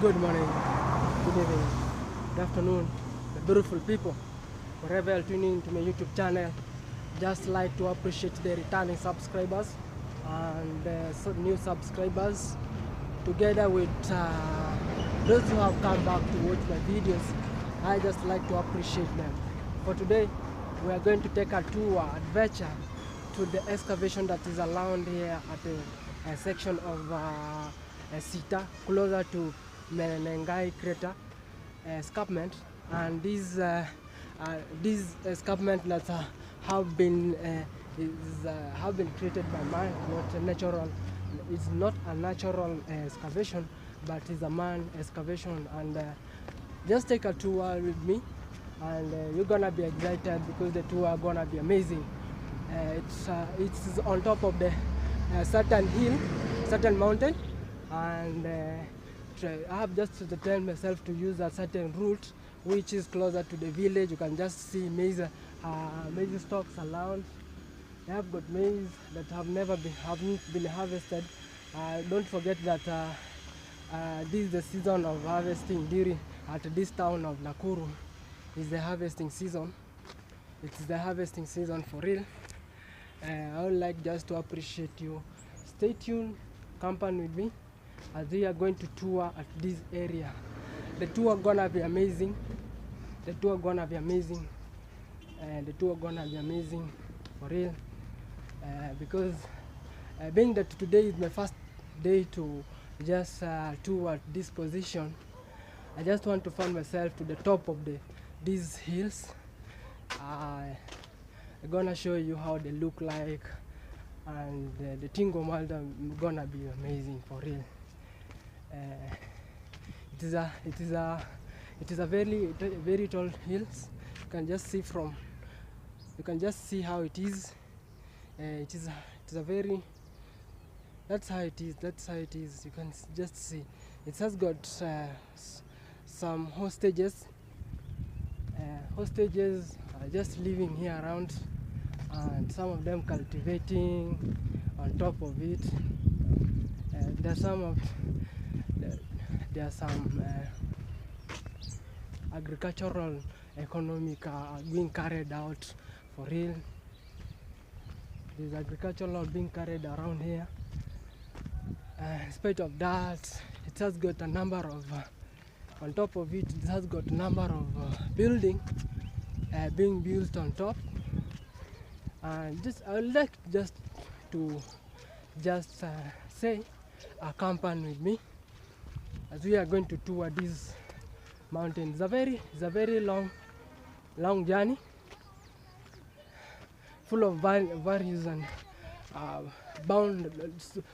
Good morning, good evening, good afternoon, the beautiful people, wherever you're tuning into my YouTube channel. Just like to appreciate the returning subscribers and new subscribers, together with those who have come back to watch my videos. I just like to appreciate them. For today, we are going to take a tour adventure to the excavation that is around here at a section of Sita, closer to Menengai crater escarpment, and these escarpment that have been created by man, not a natural. It's not a natural excavation, but it's a man excavation. And just take a tour with me, and you're gonna be excited because the tour are gonna be amazing. It's on top of the certain hill, certain mountain, and I have just to tell myself to use a certain route which is closer to the village. You can just see maize stalks around. They have got maize that haven't been harvested. Don't forget that this is the season of harvesting at this town of Nakuru. Is the harvesting season. It's the harvesting season for real. I would like just to appreciate you. Stay tuned, company with me as we are going to tour at this area. The tour gonna be amazing. The tour gonna be amazing. The tour gonna be amazing for real. Because being that today is my first day to just tour at this position, I just want to find myself to the top of these hills. I'm gonna show you how they look like, and the Tingo Malda gonna be amazing for real. It is a very tall hills. You can just see how it is. It is a very, that's how it is. You can just see it has got some hostages are just living here around, and some of them cultivating on top of it. There are some agricultural economic being carried out for real. There's agricultural being carried around here. In spite of that, it has got a number of on top of it. It has got a number of building being built on top. And I would like just to say, accompany with me as we are going to tour this mountain. It's a very long journey, full of various and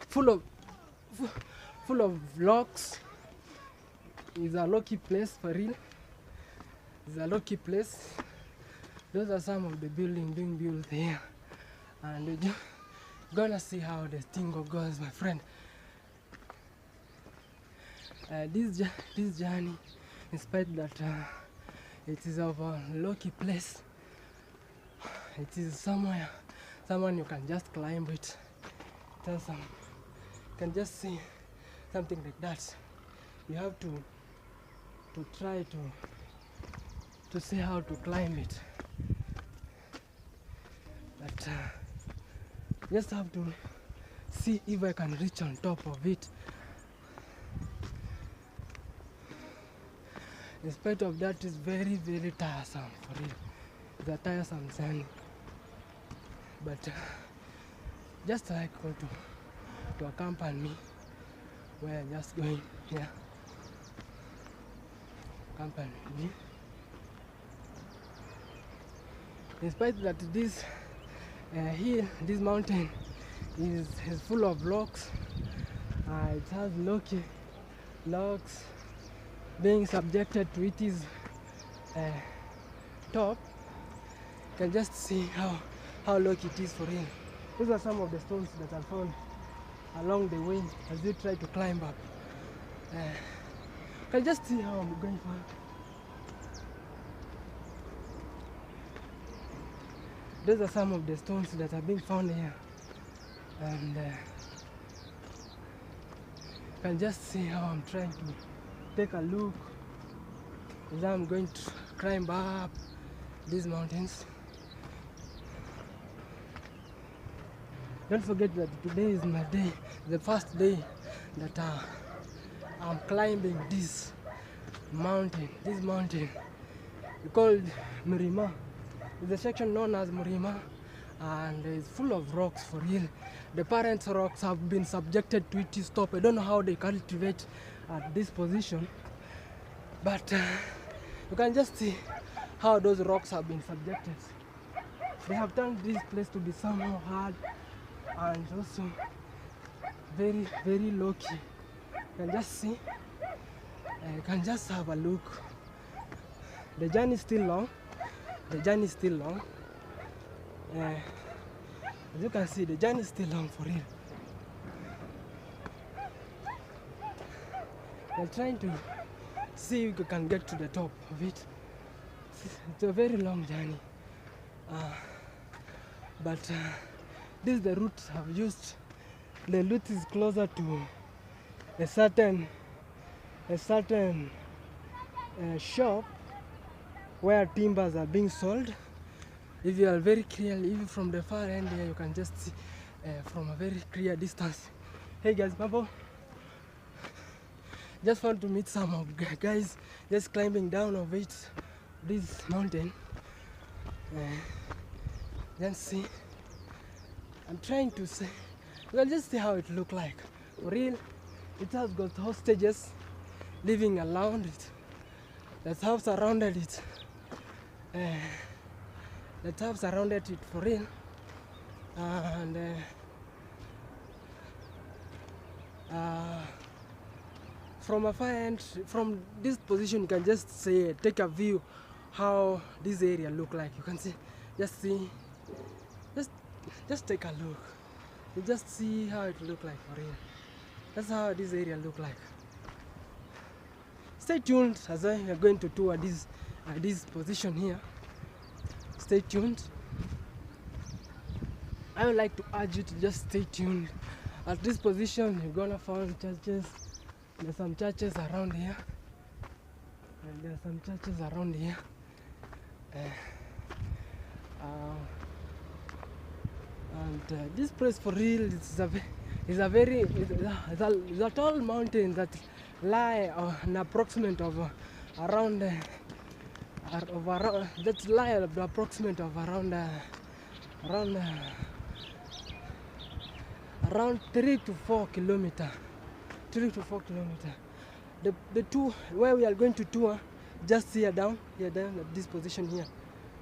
full of rocks. It's a lucky place for real. It's a lucky place. Those are some of the buildings being built here, and you're gonna see how the Tingo goes, my friend. This journey, in spite that it is of a lucky place, it is someone you can just climb it. You can just see something like that. You have to try to see how to climb it. But just have to see if I can reach on top of it. In spite of that, it's very tiresome for real. It's a tiresome journey. But just like to accompany me, we're just going here. Accompany me. In spite that this this mountain is full of rocks, it has logs being subjected to its top. You can just see how low it is for real. These are some of the stones that are found along the way as you try to climb up. You can just see how I'm going for. Those are some of the stones that are being found here, and you can just see how I'm trying take a look as I'm going to climb up these mountains. Don't forget that today is my day, the first day that I'm climbing this mountain called Murima. It's a section known as Murima, and it's full of rocks for real. The parent rocks have been subjected to it stop. I don't know how they cultivate at this position, but you can just see how those rocks have been subjected. They have turned this place to be somehow hard and also very, very low key. You can just see, you can just have a look. The journey is still long. As you can see, the journey is still long for real. We're trying to see if we can get to the top of it. It's a very long journey. But this is the route I've used. The route is closer to a certain shop where timbers are being sold. If you are very clear, even from the far end here, you can just see from a very clear distance. Hey guys, Babo. Just want to meet some of guys just climbing down of it, this mountain. Then see. I'm trying to say, well, just see how it look like. For real, it has got hostages living around it. That have surrounded it. That have surrounded it for real. And from a far end, from this position, you can just say, take a view how this area look like. You can see, just see, just take a look. You just see how it look like for real. That's how this area look like. Stay tuned as I am going to tour this position here. Stay tuned. I would like to urge you to just stay tuned. At this position, you're gonna find churches. There's some churches around here, and there's some churches around here. This place for real is a tall mountain that lie an approximate of around 3 to 4 kilometers. The two where we are going to tour, just here down at this position here.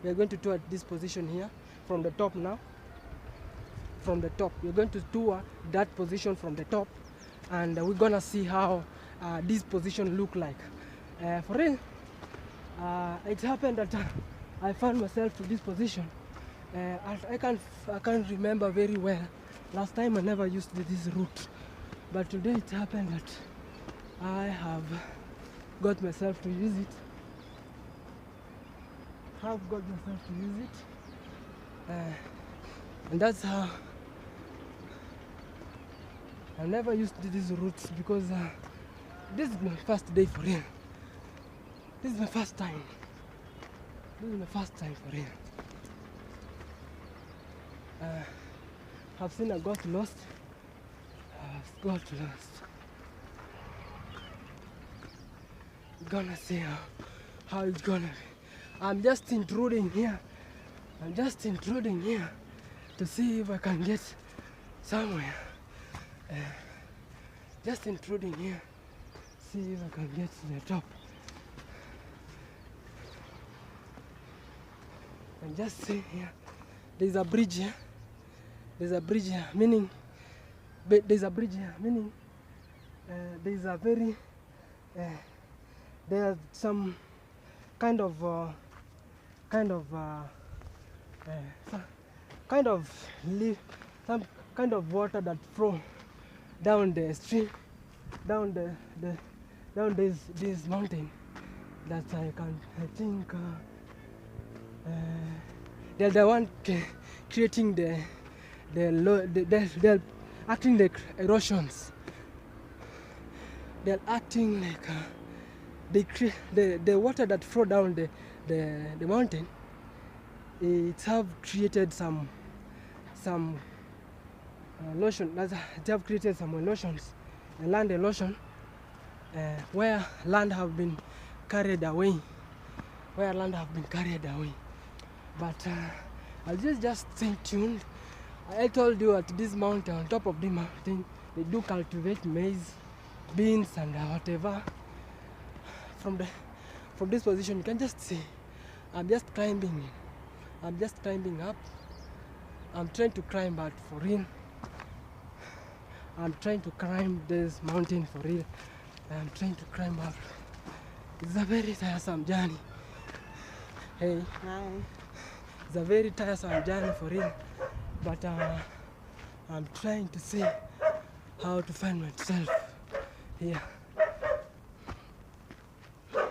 We are going to tour at this position here from the top now. From the top, we're going to tour that position from the top, and we're gonna see how this position look like. For real, it happened that I found myself to this position. I can't remember very well. Last time I never used this route, but today it happened that I have got myself to use it. And that's how I never used these routes, because this is my first day for real. This is my first time for real. I've seen a got lost. Gonna see how it's gonna be. I'm just intruding here to see if I can get somewhere. Just intruding here, see if I can get to the top. And just see here, there's a bridge here. Meaning there's a very there's some kind of water that flow down the stream, down this mountain. That I think they're the one creating they're acting like erosions. They're acting like the water that flow down the mountain, it have created some lotion. They have created some erosions, land erosion, where land have been carried away, But I'll just stay tuned. I told you at this mountain, on top of the mountain, they do cultivate maize, beans, and whatever. From this position, you can just see I'm just climbing up. I'm trying to climb, but for real, I'm trying to climb this mountain for real. I'm trying to climb up. It's a very tiresome journey. Hey. Hi. It's a very tiresome journey for real. But I'm trying to see how to find myself here. You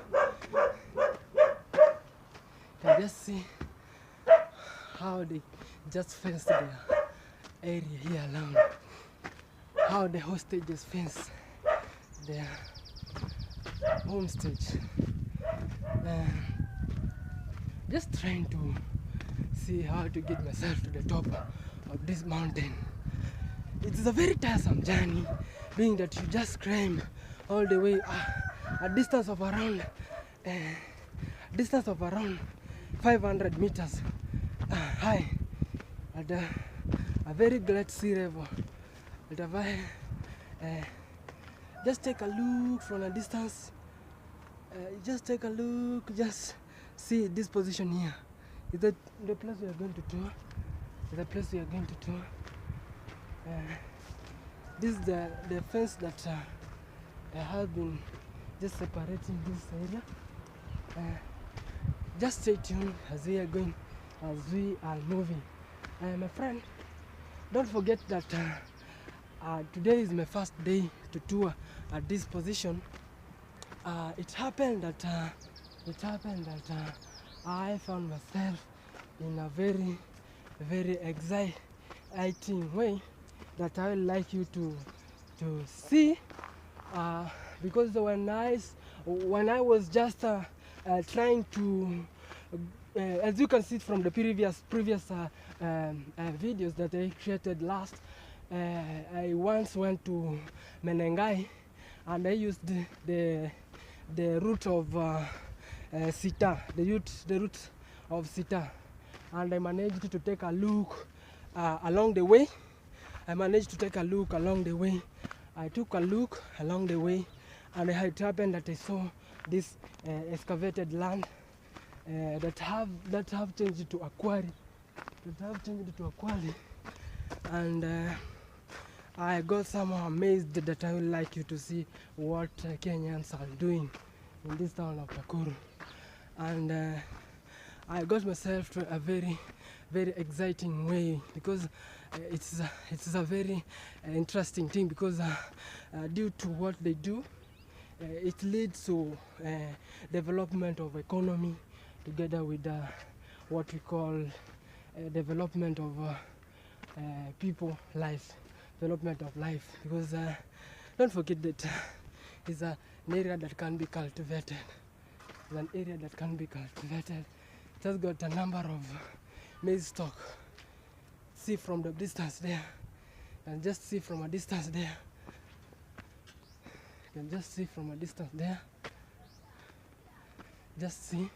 can just see how they just fence their area here alone. How the hostages fence their homestage. Just trying to see how to get myself to the top of this mountain. It is a very tiresome journey, being that you just climb all the way a distance of around 500 meters high at a very great sea level. Just take a look from a distance. Just take a look. Just see this position here. Is that the place we are going to tour? This is the fence that has been just separating this area. Just stay tuned as we are moving. My friend, don't forget that today is my first day to tour at this position. It happened that I found myself in a very, very exciting way that I would like you to see, because when I was just trying to, as you can see from the previous videos that I created last, I once went to Menengai and I used the route of Sita, the route of Sita, and I managed to take a look along the way. I took a look along the way, and it happened that I saw this excavated land that have changed to a quarry. And I got somehow amazed that I would like you to see what Kenyans are doing in this town of Nakuru. And I got myself to a very, very exciting way, because it's a very interesting thing, because due to what they do, it leads to development of economy, together with what we call development of development of life. Because don't forget that it's an area that can be cultivated. It has got a number of maize stock. See from the distance there, and just see from a distance there. You can just see from a distance there. Just see.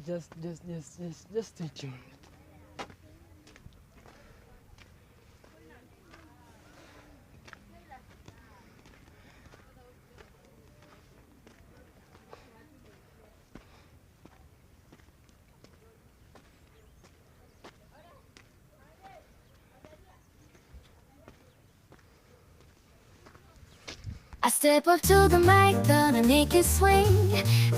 Just stay tuned. I step up to the mic, gonna make you swing.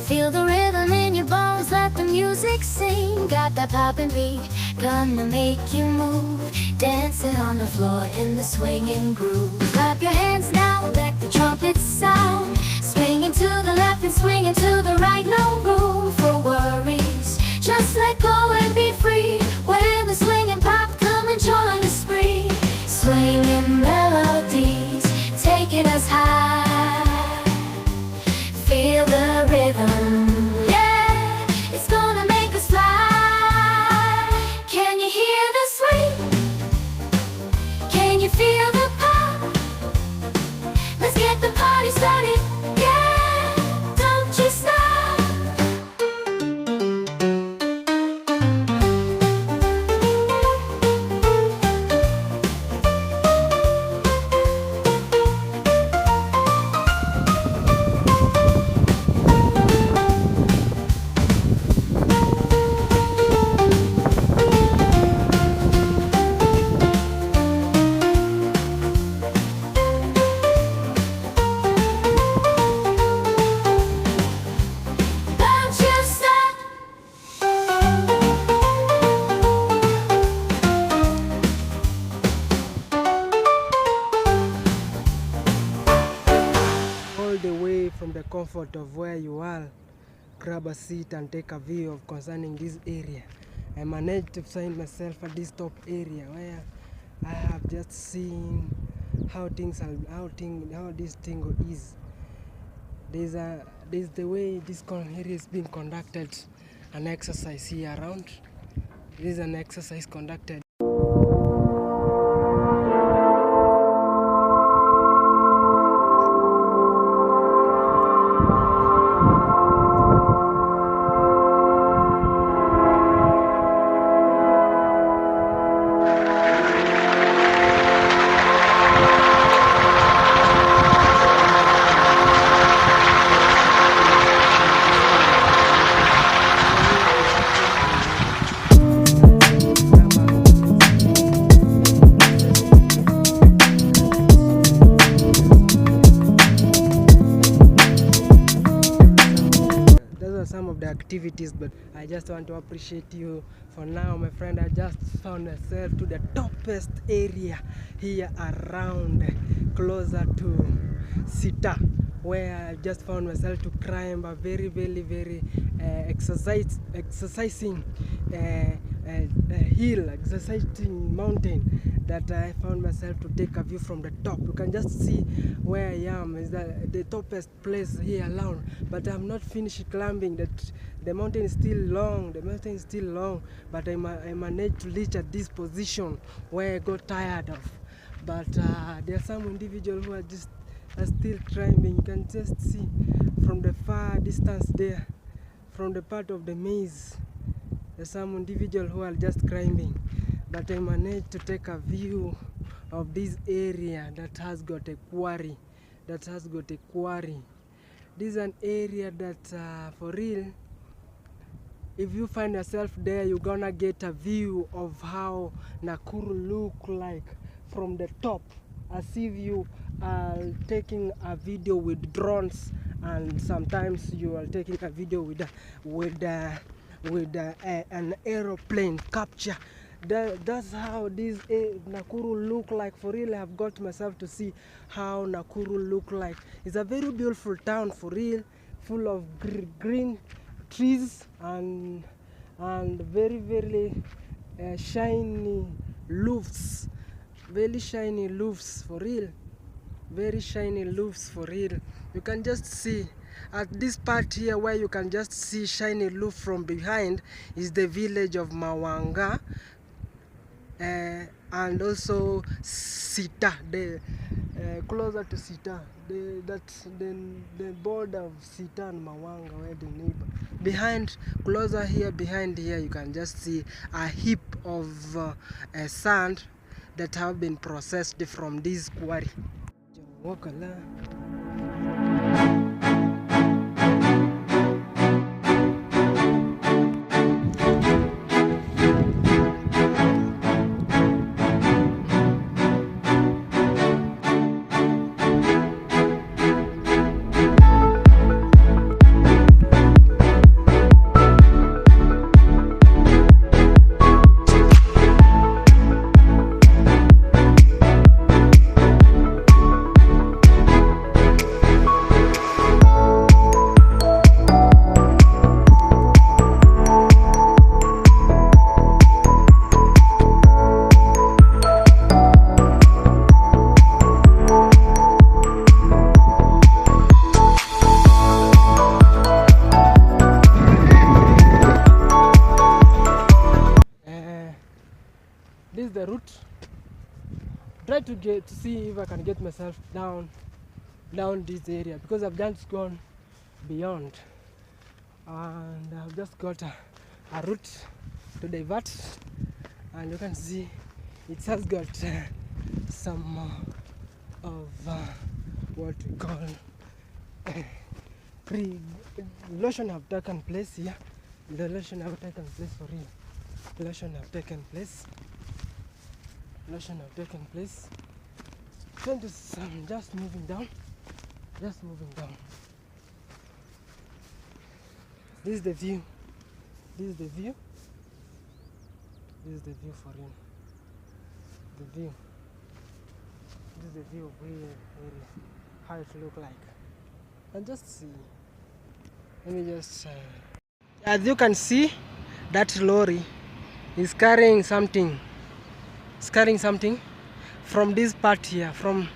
Feel the rhythm in your bones, let the music sing. Got that poppin' beat, gonna make you move. Dancing on the floor in the swinging groove. Clap your hands now, let the trumpets sound. Swinging to the left and swinging to the right, no room for words. the rhythm. Yeah, it's gonna make us fly. Can you hear the swing? Can you feel the pop? Let's get the party started. Yeah, don't you stop. Don't you stop. All the way from the comfort of where you are, grab a seat and take a view of concerning this area. I managed to find myself at this top area where I have just seen how this thing is. There's the way this area is being conducted, an exercise here around. This is an exercise conducted. Those are some of the activities, but I just want to appreciate you for now, my friend. I just found myself to the toppest area here around, closer to Sita, where I just found myself to climb a very exercising hill, exercising mountain that I found myself to take a view from the top. You can just see where I am is the toppest place here around, but I'm not finished climbing. That the mountain is still long. The mountain is still long, but I managed to reach at this position where I got tired of. But there are some individuals who are still climbing. You can just see from the far distance there, from the part of the maze. There's some individuals who are just climbing, but I managed to take a view of this area that has got a quarry. This is an area that, for real, if you find yourself there, you're gonna get a view of how Nakuru look like from the top, as if you are taking a video with drones, and sometimes you are taking a video with an aeroplane capture. That's how this Nakuru look like. For real, I have got myself to see how Nakuru look like. It's a very beautiful town, for real, full of green trees and very shiny roofs, very shiny roofs, for real, very shiny roofs, for real. You can just see at this part here where you can just see shiny roof from behind is the village of Mawanga, and also Sita, closer to Sita. That's the border of Sita and Mawanga, where the neighbor. Closer here, behind here, you can just see a heap of sand that have been processed from this quarry. route. Try to see if I can get myself down this area, because I've just gone beyond, and I've just got a route to divert, and you can see it has got some of what we call relotion have taken place here. Relotion have taken place for real. Relotion have taken place. Relotion have taken place. Just moving down. Just moving down. This is the view. This is the view. This is the view for real. The view. This is the view of really how it look like. And just see. Let me just. As you can see, that lorry is carrying something. It's carrying something from this part here. From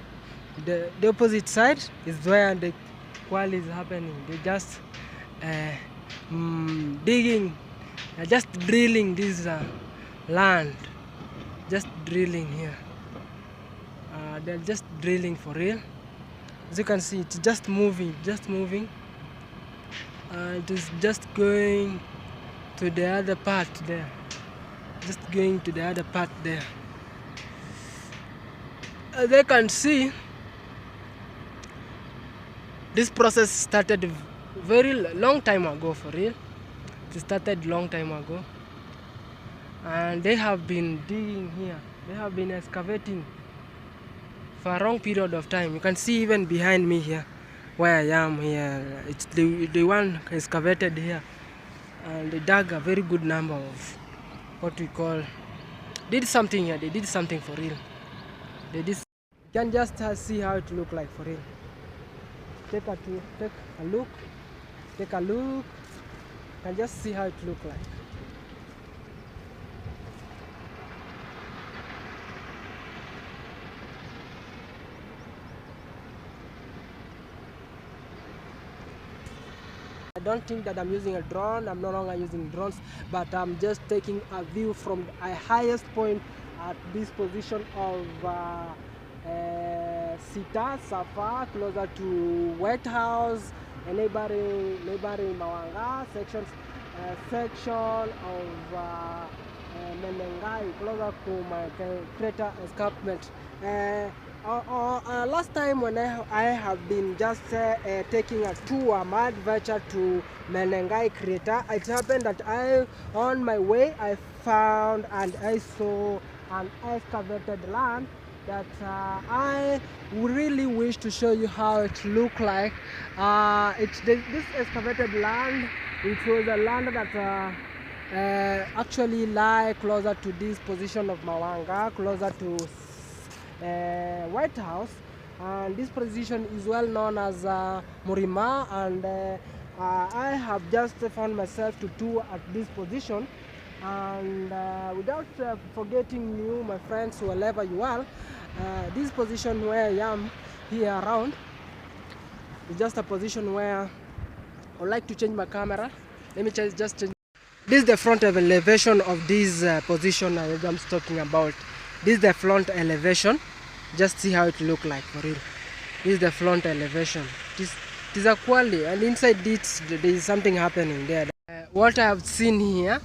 the opposite side is where the quarry is happening. They just digging, just drilling this land. Just drilling here. They're just drilling for real. As you can see, it's just moving, it is just going to the other part there. Just going to the other part there. As you can see, this process started very long time ago for real. It started long time ago, and they have been digging here. They have been excavating for a long period of time. You can see even behind me here, where I am here, it's the one excavated here, and they dug a very good number of what we call, did something here. They did something for real. They did. You can just see how it look like for real. Take a look. Take a look. You can just see how it look like. I don't think that I'm using a drone. I'm no longer using drones, but I'm just taking a view from the highest point at this position of Sita, Safa, closer to White House, a neighboring Mawanga section of Menengai, closer to my crater escarpment. Last time when I have been just taking a tour, my adventure to Menengai crater, it happened that on my way I found and I saw an excavated land that I really wish to show you how it looked like. This excavated land, it was a land that actually lie closer to this position of Mawanga, closer to White House, and this position is well known as Murima, and I have just found myself to tour at this position, and without forgetting you, my friends, wherever you are, this position where I am here around is just a position where I would like to change my camera. Let me just change. This is the front elevation of this position I'm talking about. This is the front elevation. Just see how it look like for real. This is the front elevation. This is a quality, and inside this there is something happening there. What I have seen here,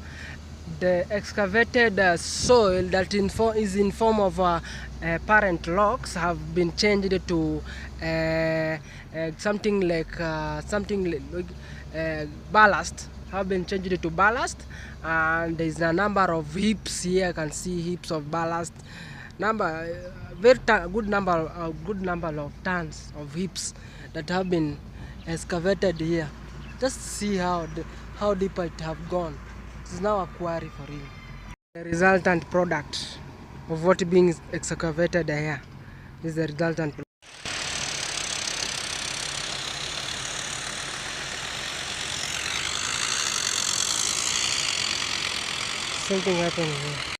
the excavated soil that is in form of parent rocks have been changed to something like ballast. Have been changed to ballast, and there is a number of heaps here. I can see heaps of ballast. Good number of tons of heaps that have been excavated here. Just see how deep it have gone. This is now a quarry for real. The resultant product of what being excavated here is the resultant product. Something happened here.